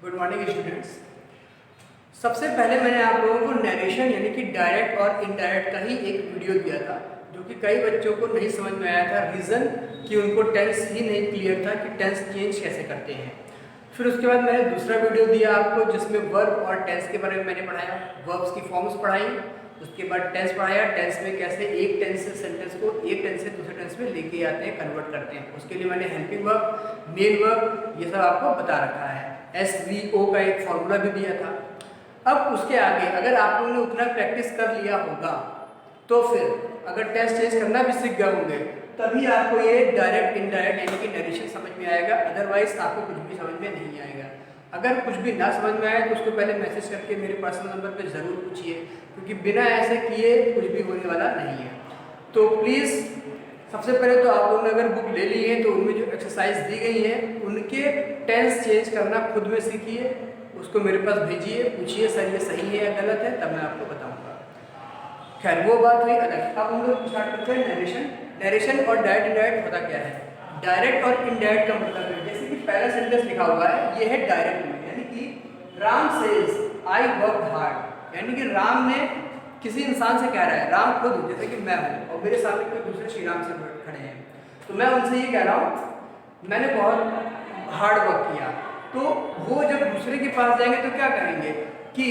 Good morning students. सबसे पहले मैंने आप लोगों को नरेशन यानी कि डायरेक्ट और इनडायरेक्ट का ही एक वीडियो दिया था, जो कि कई बच्चों को नहीं समझ में आया था। रीज़न कि उनको टेंस ही नहीं क्लियर था कि टेंस चेंज कैसे करते हैं। फिर उसके बाद मैंने दूसरा वीडियो दिया आपको, जिसमें वर्ब और टेंस के बारे में मैंने पढ़ाया, वर्ब्स की फॉर्म्स पढ़ाई, उसके बाद टेंस पढ़ाया, टेंस में कैसे एक टेंस से सेंटेंस को एक टेंस से दूसरे टेंस में लेके आते हैं, कन्वर्ट करते हैं। उसके लिए मैंने हेल्पिंग वर्ब, मेन वर्ब, ये सब आपको बता रखा है। SVO का एक फॉर्मूला भी दिया था। अब उसके आगे अगर आप लोगों ने उतना प्रैक्टिस कर लिया होगा तो फिर अगर टेंस चेंज करना भी सीख गए होंगे तभी आपको ये डायरेक्ट इनडायरेक्ट यानी कि नरेशन समझ में आएगा। अदरवाइज आपको कुछ भी समझ में नहीं आएगा। अगर कुछ भी ना समझ में आए तो उसको पहले मैसेज करके मेरे पर्सनल नंबर पे ज़रूर पूछिए, क्योंकि बिना ऐसे किए कुछ भी होने वाला नहीं है। तो प्लीज़ सबसे पहले तो आप लोगों ने अगर बुक ले ली है तो उनमें जो एक्सरसाइज दी गई है उनके टेंस चेंज करना खुद में सीखिए, उसको मेरे पास भेजिए, पूछिए सर ये सही है या गलत है, तब मैं आपको बताऊंगा। खैर वो बात हुई अलग। अब हम लोग स्टार्ट करते हैं नरेशन। नरेशन और डायरेक्ट इनडायरेक्ट होता क्या है? डायरेक्ट और इनडायरेक्ट का मतलब है, जैसे कि पहला सेंटेंस लिखा हुआ है ये है डायरेक्ट में, यानी कि Ram says I work hard, यानी कि राम ने किसी इंसान से कह रहा है, राम खुद जैसे कि मैं हूँ और मेरे सामने कोई दूसरे श्री राम से खड़े हैं, तो मैं उनसे ये कह रहा हूँ मैंने बहुत हार्ड वर्क किया। तो वो जब दूसरे के पास जाएंगे तो क्या कहेंगे कि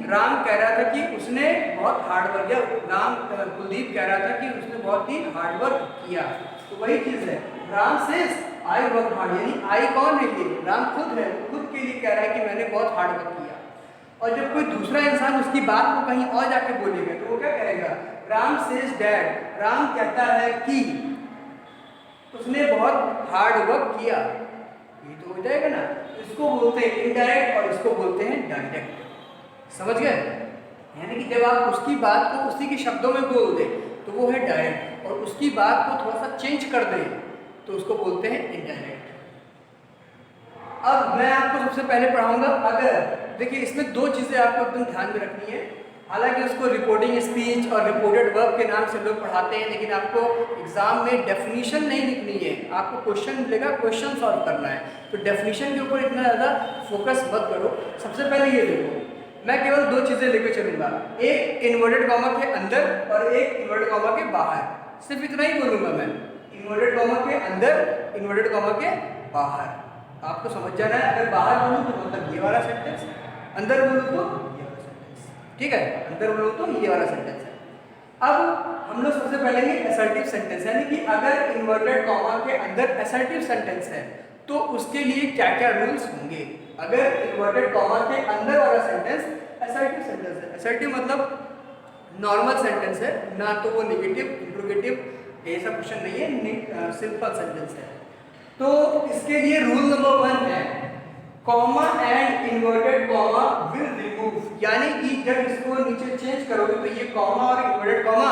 राम कह रहा था कि उसने बहुत हार्ड वर्क, या राम कुलदीप कह रहा था कि उसने बहुत ही हार्ड वर्क किया। तो वही चीज़ है, Ram says I work hard, यानी आई कौन है? ये राम खुद है, खुद के लिए कह रहा है कि मैंने बहुत हार्ड वर्क किया। और जब कोई दूसरा इंसान उसकी बात को कहीं और जाके बोलेगा तो वो क्या कहेगा? राम सेज डैड, राम कहता है कि उसने बहुत हार्ड वर्क किया। ये तो हो जाएगा ना। इसको बोलते हैं इनडायरेक्ट और इसको बोलते हैं डायरेक्ट। समझ गए? यानी कि जब आप उसकी बात को उसी के शब्दों में बोल दें तो वो है डायरेक्ट, और उसकी बात को थोड़ा सा चेंज कर दें तो उसको बोलते हैं इनडायरेक्ट। अब मैं आपको सबसे पहले पढ़ाऊंगा अगर, देखिए इसमें दो चीज़ें आपको एकदम ध्यान में रखनी है। हालांकि उसको रिपोर्टिंग स्पीच और रिपोर्टेड वर्ब के नाम से लोग पढ़ाते हैं, लेकिन आपको एग्जाम में डेफिनेशन नहीं लिखनी है, आपको क्वेश्चन मिलेगा, क्वेश्चन सॉल्व करना है। तो डेफिनेशन के ऊपर इतना ज़्यादा फोकस मत करो। सबसे पहले ये देखो, मैं केवल दो चीज़ें लेकर चलूँगा, एक इन्वर्टेड कॉमा के अंदर और एक इन्वर्टेड कॉमा के बाहर। सिर्फ इतना ही बोलूँगा मैं, इन्वर्टेड कॉमा के अंदर, इन्वर्टेड कॉमा के बाहर। आपको समझ जाना है। अगर बाहर बोलूँ तो मतलब ये वाला सेंटेंस, अंदर बोलूँ तो ये वाला सेंटेंस। ठीक है, अंदर बोलूँ तो ये वाला सेंटेंस है। अब हम लोग सबसे पहले ये असर्टिव सेंटेंस, यानी कि अगर इन्वर्टेड कॉमा के अंदर असर्टिव सेंटेंस है तो उसके लिए क्या क्या रूल्स होंगे। अगर इन्वर्टेड कॉमा के अंदर वाला सेंटेंस असर्टिव सेंटेंस है, असर्टिव मतलब नॉर्मल सेंटेंस है, ना तो वो नेगेटिव इंट्रोगेटिव ऐसा क्वेश्चन नहीं है, सिंपल सेंटेंस है। तो इसके लिए रूल नंबर 1 है, comma and inverted comma will remove, यानी कि जब इसको नीचे चेंज करोगे तो ये कॉमा और इन्वर्टेड कॉमा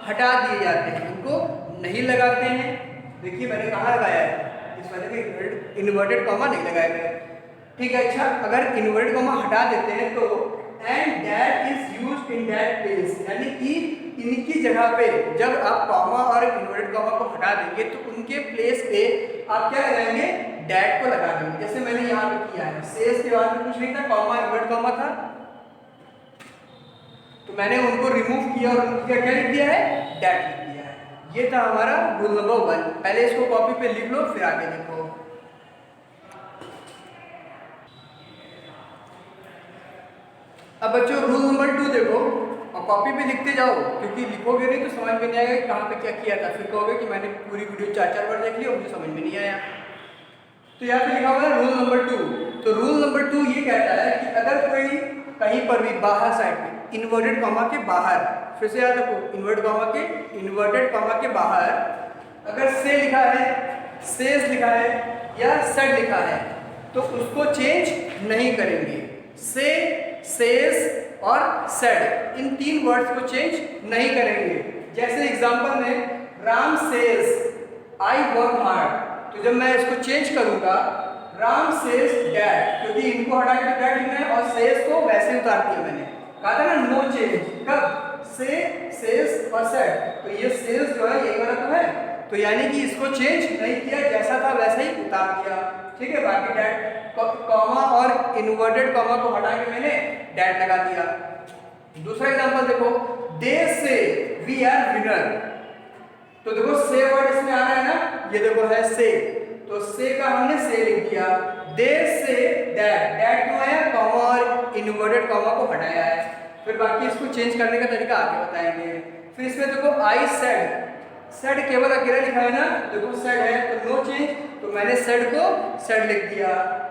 हटा दिए जाते हैं, इनको नहीं लगाते हैं। देखिए मैंने कहाँ लगाया है, इस वाले में इन्वर्टेड कॉमा नहीं लगाया गया। ठीक है, अच्छा अगर इन्वर्टेड कॉमा हटा देते हैं तो and that is used in that place, यानी कि इनकी जगह पे जब आप कॉमा और इन्वर्टेड कॉमा को हटा देंगे तो उनके प्लेस पे आप क्या लगाएंगे? डैट को लगा देंगे। जैसे मैंने यहाँ पे किया है, सेज के बाद में कुछ नहीं था, कॉमा इन्वर्टेड कॉमा था, तो मैंने उनको रिमूव किया और उनको क्या लिख दिया है? डैट लिख दिया है। ये था हमारा रूल नंबर 1। पहले इसको कॉपी पे लिख लो फिर आगे लिखो। अब बच्चों रूल नंबर 2 देखो और कॉपी पे लिखते जाओ, क्योंकि लिखोगे नहीं तो समझ में नहीं आएगा कि कहाँ पे क्या किया था। फिर कहोगे कि मैंने पूरी वीडियो 4-4 बार देख ली और मुझे समझ में नहीं आया। तो यहाँ पे लिखा हुआ है रूल नंबर 2। तो रूल नंबर 2 ये कहता है कि अगर कोई कहीं पर भी बाहर साइड में इन्वर्टेड कॉमा के बाहर, फिर से याद रखो इन्वर्टेड कॉमा के बाहर अगर से लिखा है, सेज लिखा है या सेड लिखा है तो उसको चेंज नहीं करेंगे। से, सेज और सेड, इन 3 वर्ड्स को चेंज नहीं करेंगे। जैसे एग्जांपल में Ram says I work hard, तो जब मैं इसको चेंज करूंगा राम सेज डैड, क्योंकि इनको हटा के डैड लिखना है और सेज को वैसे ही उतार दिया मैंने, कहा था ना नो चेंज। कब? से, सेज और सेड, तो ये सेज जो है यही वाला तो है, तो यानी कि इसको चेंज नहीं किया, जैसा था वैसा ही उतार दिया। ठीक है, बाकी डैट कॉमा और इन्वर्टेड कॉमा को हटा के मैंने डैट लगा दिया। दूसरा एग्जांपल देखो, दे से वी आर विनर, तो देखो से वर्ड इसमें आ रहा है ना, ये देखो है से, तो से का हमने से लिख दिया। दे से दैट, दैट क्यों आया, कॉमा और इन्वर्टेड कॉमा को हटाया है। फिर बाकी इसको चेंज करने का तरीका आगे बताएंगे। फिर इसमें देखो आई सेड, सेड केवल अकेला लिखा है ना, देखो सेड है तो नो चेंज, तो मैंने सेड को सेड लिख दिया,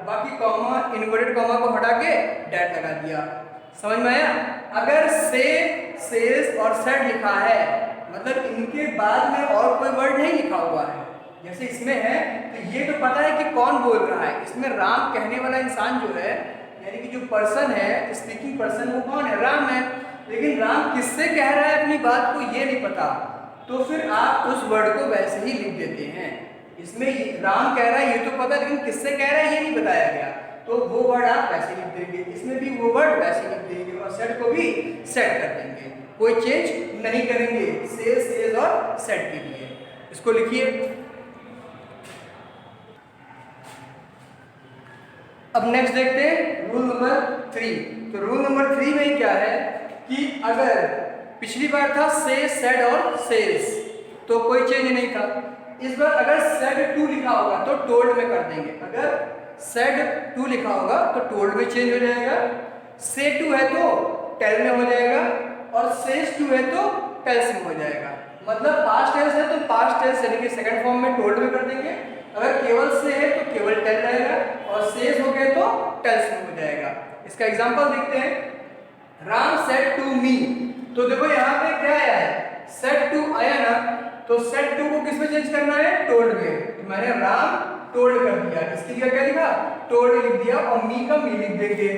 बाकी कॉमा इन्वर्टेड कॉमा को हटा के डैट लगा दिया। समझ में आया? अगर से, सेज और सेड लिखा है मतलब इनके बाद में और कोई वर्ड नहीं लिखा हुआ है, जैसे इसमें है तो ये तो पता है कि कौन बोल रहा है। इसमें राम कहने वाला इंसान जो है, यानी कि जो पर्सन है, स्पीकिंग पर्सन, वो कौन है, राम है। लेकिन राम किससे कह रहा है अपनी बात को ये नहीं पता, तो फिर आप उस वर्ड को वैसे ही लिख देते हैं। इसमें राम कह रहा है ये तो पता है, लेकिन किससे कह रहा है ये नहीं बताया गया, तो वो वर्ड आप वैसे लिख देंगे। इसमें भी वो वर्ड वैसे लिख देंगे और सेट को भी सेट कर देंगे, कोई चेंज नहीं करेंगे से, सेज और सेट के लिए। इसको लिखिए। अब नेक्स्ट देखते हैं रूल नंबर 3। तो रूल नंबर 3 में क्या है कि अगर पिछली बार था से, सेड और सेज, तो कोई चेंज नहीं था। इस बार अगर सेड टू लिखा होगा तो टोल्ड में कर देंगे। अगर सेड टू लिखा होगा तो टोल्ड में चेंज हो जाएगा, से टू है तो टेल में हो जाएगा, और सेज टू है तो टेल्स में हो जाएगा। मतलब पास्ट टेंस है तो पास्ट टेंस यानी कि सेकंड फॉर्म में टोल्ड में कर देंगे, अगर केवल से है तो केवल टेल रहेगा, और सेज हो गए तो टेल्स में हो जाएगा। इसका एग्जांपल देखते हैं। राम सेड टू मी, तो देखो यहाँ पे क्या आया है, सेड टू आया ना, तो सेड टू को किस में चेंज करना है, टोल्ड में। तो मैंने राम टोल्ड कर दिया, इसकी जगह क्या लिखा, टोल्ड लिख दिया, और मी का मी लिख देंगे।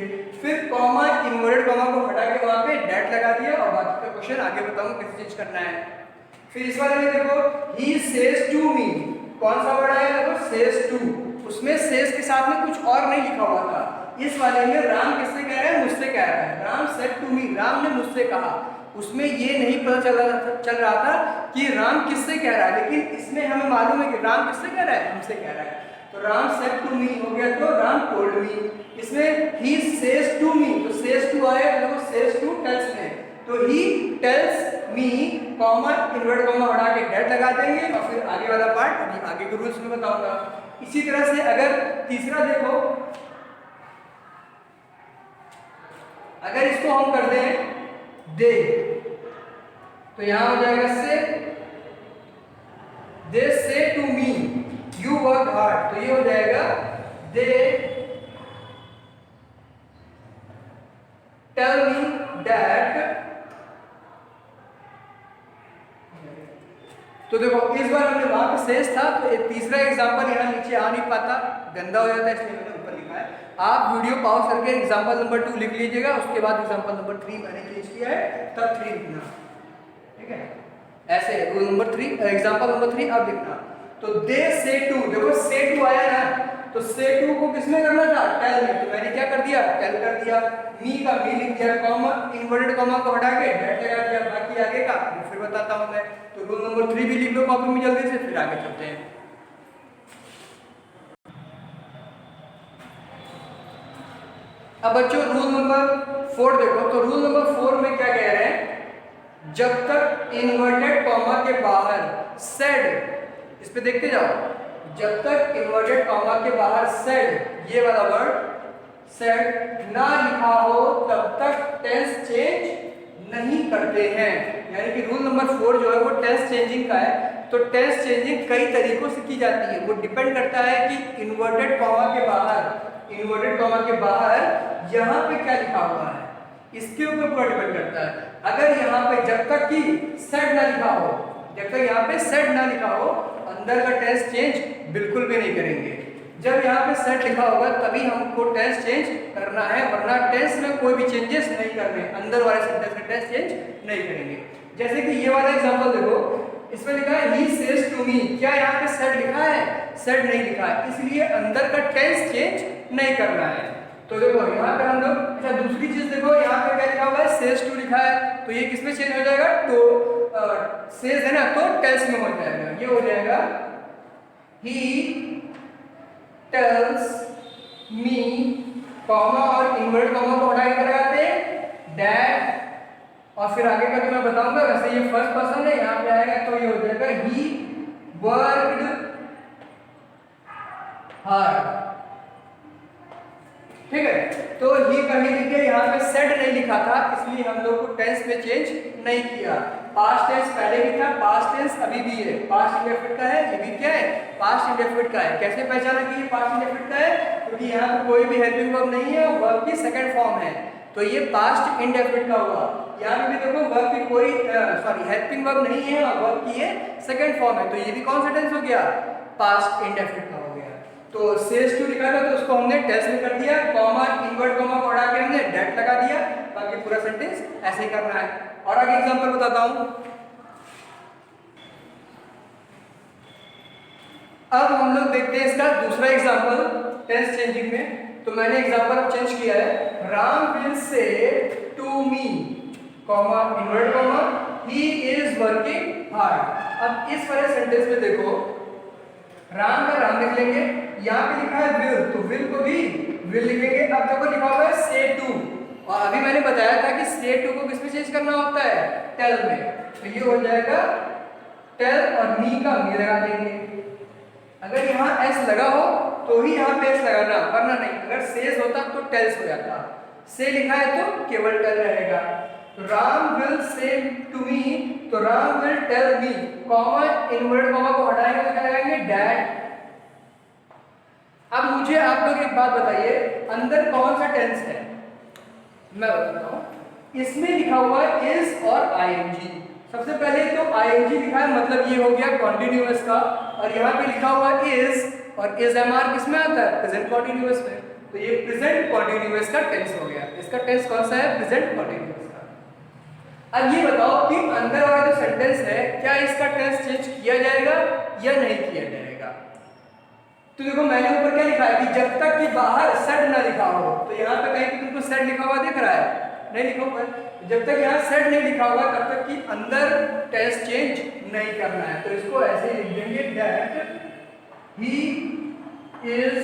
फिर कॉमा इन्वर्टेड कॉमा को हटा के वहां पे डैट लगा दिया, और बाकी का क्वेश्चन आगे बताऊंगा कैसे चेंज करना है। फिर इस वाले में देखो, ही सेज टू मी, कौन सा वर्ड आया, देखो सेज टू, उसमें सेज के साथ में कुछ और नहीं लिखा हुआ था। इस वाले में राम किससे कह रहा है, मुझसे कह रहा है। Ram said to me, Ram ने मुझसे कहा, उसमें ये नहीं पता चल रहा था कि राम किससे कह रहा है, लेकिन इसमें हमें मालूम है कि राम किससे कह रहा है, हमसे कह रहा है। तो राम सेड टू मी हो गया, तो राम टोल्ड मी। इसमें ही सेज टू मी, तो सेज टू आया, तो सेज टू टेल्स में, तो he tells me, comma inverted comma हटा के डैट लगा देंगे, और फिर आगे वाला पार्ट अभी आगे के रूल्स में बताऊंगा। इसी तरह से अगर तीसरा देखो, अगर इसको हम कर दें दे, तो यहां हो जाएगा से, they say to me you work hard, तो ये हो जाएगा दे टेल मी दैट। तो देखो इस बार हमने वहां पे सेज था, तो एक तीसरा एग्जांपल यहाँ नीचे आ नहीं पाता, गंदा हो जाता है, इसलिए मैंने ऊपर लिखा है। आप वीडियो पॉज करके एग्जांपल नंबर 2 लिख लीजिएगा, उसके बाद एग्जांपल नंबर 3 मैंने चेंज किया है, तब 3 लिखना, ठीक है। ऐसे रूल नंबर 3, एग्जांपल नंबर 3 अब लिखना। तो दे से टू, देखो से टू आया ना, तो से टू को किसमें करना था, टेल में, तो मैंने क्या कर दिया, टेल कर दिया। मी का मी लिख दिया, कॉमा इन्वर्टेड कॉमा को हटा के डैट लगा दिया, बाकी आगे का फिर बताता हूं मैं। तो रूल नंबर 3 भी लिख लो कॉपी में जल्दी से, फिर आगे चलते हैं। अब बच्चों रूल नंबर 4 देखो। तो रूल नंबर 4 में क्या कह रहे हैं, जब तक इन्वर्टेड कॉमा के बाहर सेड, इस पे देखते जाओ, जब तक इन्वर्टेड कॉमा के बाहर सेड, ये वाला वर्ड सेड ना लिखा हो तब तक टेंस चेंज नहीं करते हैं। यानी कि रूल नंबर 4 जो है वो टेंस चेंजिंग का है। तो टेंस चेंजिंग कई तरीकों से की जाती है, वो डिपेंड करता है कि इन्वर्टेड कॉमा के बाहर, इन्वर्टेड कॉमा के बाहर यहाँ पे क्या लिखा हुआ है, इसके ऊपर पूरा डिपेंड करता है। अगर यहाँ पे जब तक कि सेड ना लिखा हो, जब तक यहाँ पे सेड ना लिखा हो, अंदर का टेंस चेंज बिल्कुल भी नहीं करेंगे। जब यहाँ पे सेड लिखा होगा तभी हमको टेंस चेंज करना है, वरना टेंस में कोई भी चेंजेस नहीं करने, अंदर वाले सेंटेंस में टेंस चेंज नहीं करेंगे। जैसे कि ये वाला एग्जांपल देखो, इसमें लिखा है ही सेज टू मी, क्या यहाँ पे सेड लिखा है, सेड नहीं लिखा है, इसलिए अंदर का टेंस चेंज नहीं करना है। तो देखो यहाँ पे हम लोग, अच्छा दूसरी चीज देखो, यहाँ पे क्या लिखा हुआ है, सेज टू लिखा है, तो ये किसमें चेंज हो जाएगा, तो सेज है ना, तो टेल्स में हो जाएगा, ये हो जाएगा ही टेल्स मी, कॉमा और इन्वर्ट कॉमा को हटा के लगाते हैं दैट, और फिर आगे का तो मैं बताऊंगा। वैसे ये फर्स्ट पर्सन है, यहाँ पे आएगा तो ये हो जाएगा ही वर्कड हार्ड। ठीक है, तो ही कहीं लिखे, यहाँ पे सेड नहीं लिखा था, इसलिए हम लोग को टेंस में चेंज नहीं किया। पास्ट टेंस पहले भी था, पास्ट टेंस अभी भी है, पास्ट इंडेफिनिट का है, ये भी क्या है, पास्ट इंडेफिनिट का है। कैसे पहचाना कि ये पास्ट इंडेफिनिट का है? क्योंकि यहाँ पे कोई भी हेल्पिंग वर्ब नहीं है, वर्ब की सेकंड फॉर्म है, तो ये पास्ट इंडेफिनिट का हुआ। यहाँ पे भी देखो वर्ब की कोई हेल्पिंग वर्ब नहीं है और वर्ब की ये सेकंड फॉर्म है, तो ये भी कौन सा टेंस हो गया, पास्ट इंडेफिनिट का हो गया। तो सेज टू लिखा था तो उसको हमने टेंस में कर दिया, कॉमा इन्वर्ट कॉमा को हटा के हमने डेट लगा दिया, बाकी पूरा सेंटेंस ऐसे ही करना है। और आगे एग्जांपल बताता हूं। अब हम लोग देखते हैं इसका दूसरा एग्जांपल टेंस चेंजिंग में। तो मैंने एग्जांपल अब चेंज किया है, Ram will say to me, comma invert comma, he is working hard. अब इस वाले सेंटेंस में देखो, राम का राम लिख लेंगे, यहाँ पे लिखा है विल, तो विल को भी विल लिखेंगे। अब देखो लिखा हुआ है से टू, और अभी मैंने बताया था कि से टू को किस में चेंज करना होता है, टेल में, तो ये हो जाएगा टेल और मी का मी लगा देंगे। अगर यहाँ एस लगा हो तो ही यहाँ पे एस लगाना, वरना नहीं। अगर सेज होता तो टेल्स हो जाता, से लिखा है तो केवल टेल रहेगा। तो Ram will say to me, तो Ram will tell me, comma invert comma को हटाएंगे तो क्या लगाएंगे, डैड। अब मुझे आप लोग एक बात बताइए, अंदर कौन सा टेंस है, मैं बताता हूं। इसमें लिखा हुआ है इज और आईएनजी। सबसे पहले तो आईएनजी लिखा है, मतलब ये हो गया कॉन्टिन्यूअस का, और यहाँ पे लिखा हुआ इज, और इज एमआर किस में आता है, प्रेजेंट कॉन्टिन्यूअस में, तो ये प्रेजेंट कॉन्टिन्यूअस का टेंस हो गया। इसका टेंस कौन सा है, प्रेजेंट कॉन्टिन्यूअस का। अब ये बताओ कि अंदर वाला जो सेंटेंस है, क्या इसका टेंस चेंज किया जाएगा या नहीं किया जाएगा? तो देखो मैंने ऊपर क्या लिखा है कि जब तक कि बाहर सेड ना लिखा हो, तो यहाँ पे कहीं भी तुमको सेड लिखा हुआ दिख रहा है, नहीं लिखा हुआ है। जब तक यहाँ सेड नहीं लिखा हुआ तब तक कि अंदर टेंस चेंज नहीं करना है, तो इसको ऐसे लिख देंगे that he is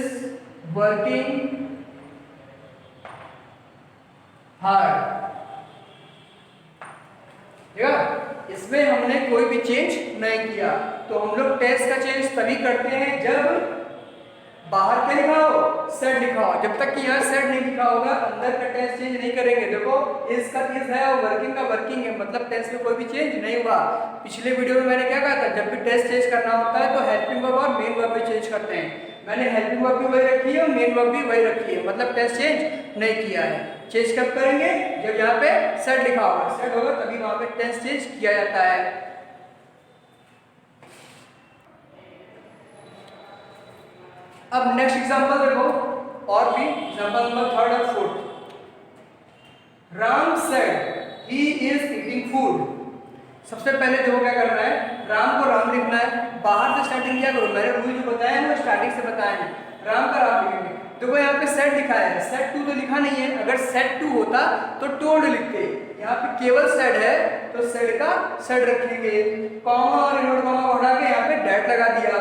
working hard. ठीक है, इसमें हमने कोई भी चेंज नहीं किया। तो हम लोग टेंस का चेंज तभी करते हैं जब बाहर क्या लिखा हो, सेड लिखा हो। जब तक कि यहाँ सेड नहीं लिखा होगा अंदर का टेंस चेंज नहीं करेंगे। देखो इज का इज है और वर्किंग का वर्किंग है, मतलब टेंस में कोई भी चेंज नहीं हुआ। पिछले वीडियो में मैंने क्या कहा था, जब भी टेंस चेंज करना होता है तो हेल्पिंग वर्ब और मेन वर्ब में चेंज करते हैं। मैंने हेल्पिंग वर्ब भी वही रखी है और मेन वर्ब भी वही रखी है, मतलब टेंस चेंज नहीं किया है। चेंज कब करेंगे, जब यहाँ पे सेड लिखा होगा, सेड होगा तभी वहां पे टेंस चेंज किया जाता है। अब नेक्स्ट एग्जांपल देखो, और भी एग्जांपल नंबर 3 और 4। Ram said he is eating food. सबसे पहले देखो क्या करना है, राम को राम लिखना है, बाहर से स्टार्टिंग क्या करो, मैंने रूल जो बताया है वो स्टार्टिंग से बताया है, राम का राम लिखेंगे। देखो यहाँ पे सेड लिखा है, सेड टू तो लिखा नहीं है, अगर सेड टू होता तो टोल्ड लिखते, यहाँ पे केवल सेड है तो सेड का सेड रखेंगे, कॉमा और इन्वर्ट कॉमा को हटा के यहाँ पे डैट लगा दिया।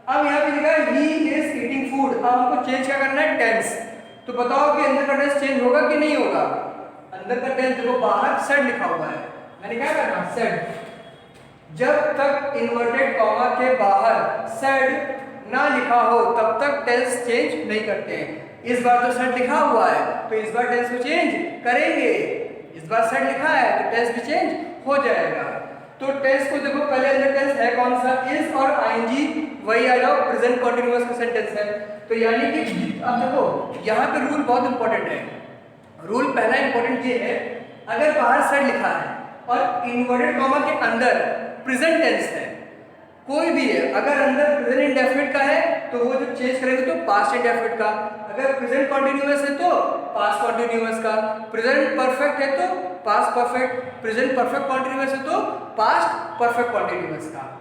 अब यहाँ पे लिखा है ही इज ईटिंग फूड, अब हमको चेंज क्या करना है, टेंस। तो बताओ कि अंदर का टेंस चेंज होगा कि नहीं होगा? अंदर का टेंस देखो बाहर सेड लिखा हुआ है, मैंने क्या करना, सेड। जब तक इन्वर्टेड कॉमा के बाहर सेड ना लिखा हो तब तक टेंस चेंज नहीं करते हैं। इस बार तो सेड लिखा हुआ है तो इस बार टेंस को चेंज करेंगे, इस बार सेड लिखा है तो टेंस भी चेंज हो जाएगा। तो टेंस को देखो, पहले अंदर टेंस है कौन सा, इज और आईएनजी, वही आ जाओ, प्रेजेंट कंटीन्यूअस का सेंटेंस है। तो यानी कि अब देखो यहाँ पे रूल बहुत इंपॉर्टेंट है। रूल पहला इंपॉर्टेंट ये है, अगर बाहर सेड लिखा है और इन्वर्टेड कॉमा के अंदर प्रेजेंट टेंस है, कोई भी है, अगर अंदर प्रेजेंट इंडेफिनिट का है तो वो जब चेंज करेंगे तो पास्ट इंडेफिनिट का, अगर प्रेजेंट कंटीन्यूअस है तो पास्ट कंटीन्यूअस का, प्रेजेंट परफेक्ट है तो past perfect, present perfect continuous है तो पास्ट परफेक्ट कंटीन्यूअस का।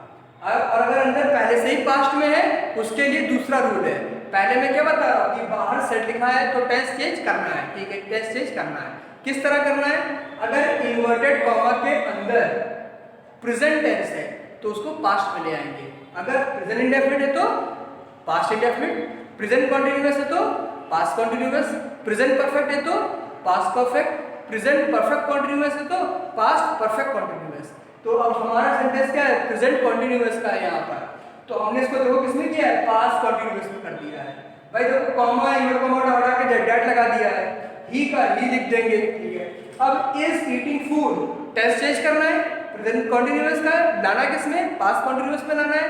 और अगर अंदर पहले से ही पास्ट में है उसके लिए दूसरा रूल है। पहले मैं क्या बता रहा हूँ कि बाहर सेट लिखा है तो टेंस चेंज करना है, ठीक है, टेंस चेंज करना है। किस तरह करना है, अगर इन्वर्टेड कॉमा के अंदर प्रेजेंट टेंस है तो उसको पास्ट में ले आएंगे, अगर प्रेजेंट इंडेफिनिट है तो पास्ट इंडेफिनिट, प्रेजेंट कॉन्टिन्यूअस है तो पास्ट कॉन्टिन्यूअस, प्रेजेंट परफेक्ट है तो past perfect, present perfect continuous है तो पास्ट परफेक्ट कॉन्टिन्यूअस। तो अब हमारा सेंटेंस क्या है, प्रेजेंट कॉन्टिन्यूअस का है यहाँ पर, तो हमने इसको देखो किसमें किया है, पास्ट कॉन्टिन्यूअस में कर दिया है। भाई देखो कॉमा इनवर्ट कॉमा हटा के डेट लगा दिया है, ही का ही लिख देंगे, ठीक है। अब is eating food, tense change करना है, प्रेजेंट कॉन्टिन्यूअस का लाना किसमें, पास्ट कॉन्टिन्यूअस में लाना है।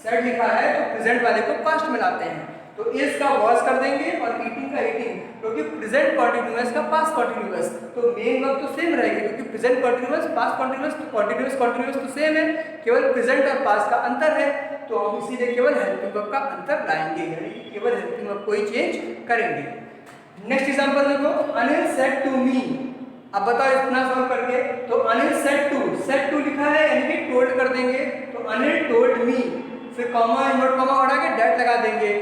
सेड लिखा है तो प्रेजेंट वाले को पास्ट में लाते हैं, तो इज का वॉज कर देंगे और ईटिंग का ईटिंग, क्योंकि प्रेजेंट कॉन्टिन्यूअस का पास्ट कॉन्टिन्यूअस, तो मेन वर्ब तो सेम रहेगी, क्योंकि प्रेजेंट कॉन्टिन्यूअस पास्ट कॉन्टिन्यूअस तो कॉन्टिन्यूअस तो सेम है, केवल प्रेजेंट और पास्ट का अंतर है, तो हम इसीलिए केवल हेल्पिंग वर्ब का अंतर लाएंगे, यानी केवल हेल्पिंग वर्ब को ही चेंज करेंगे। नेक्स्ट एग्जांपल देखो, अनिल सेड टू मी, अब बताओ इतना सॉल्व करके, तो अनिल सेड टू लिखा है यानी कि टोल्ड कर देंगे, तो अनिल टोल्ड मी, फिर कॉमा इनवर्ट कॉमा हटा के डेट लगा देंगे।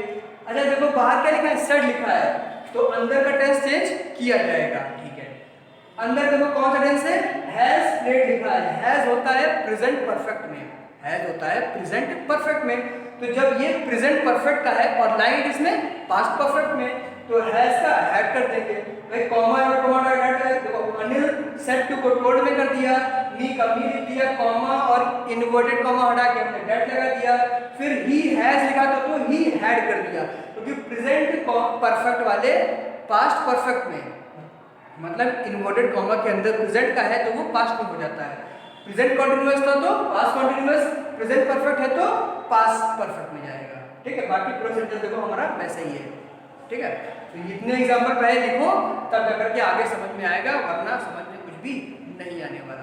अच्छा देखो बाहर क्या लिखा है, सेड लिखा है, तो अंदर का टेंस चेंज किया जाएगा, ठीक है। अंदर देखो कौन सा टेंस है, हैज प्लेड लिखा है, हैज होता है प्रेजेंट परफेक्ट में, हैज होता है प्रेजेंट परफेक्ट में, तो जब ये प्रेजेंट परफेक्ट का है और लाइन इसमें पास्ट परफेक्ट में, तो हैज का हैड कर देंगे। भाई कॉमा और कॉमा ऐड है, देखो अनिल सेड टू को टोल्ड में कर दिया, मी का मी लिख दिया, कॉमा और इन्वर्टेड कॉमा हटा के हमने डेट लगा दिया, फिर ही हैज लिखा तो ही हैड कर दिया, क्योंकि प्रेजेंट परफेक्ट वाले पास्ट परफेक्ट में, मतलब इन्वर्टेड कॉमा के अंदर प्रेजेंट का है तो वो पास्ट में हो जाता है, प्रेजेंट कॉन्टिन्यूअस था तो पास्ट कॉन्टिन्यूअस, प्रेजेंट परफेक्ट है तो पास्ट परफेक्ट में जाएगा, ठीक है। बाकी पूरा सेंटेंस देखो हमारा वैसा ही है, ठीक है। तो इतने एग्जांपल पहले लिखो, तब जाकर के आगे समझ में आएगा, वरना समझ में कुछ भी नहीं आने वाला।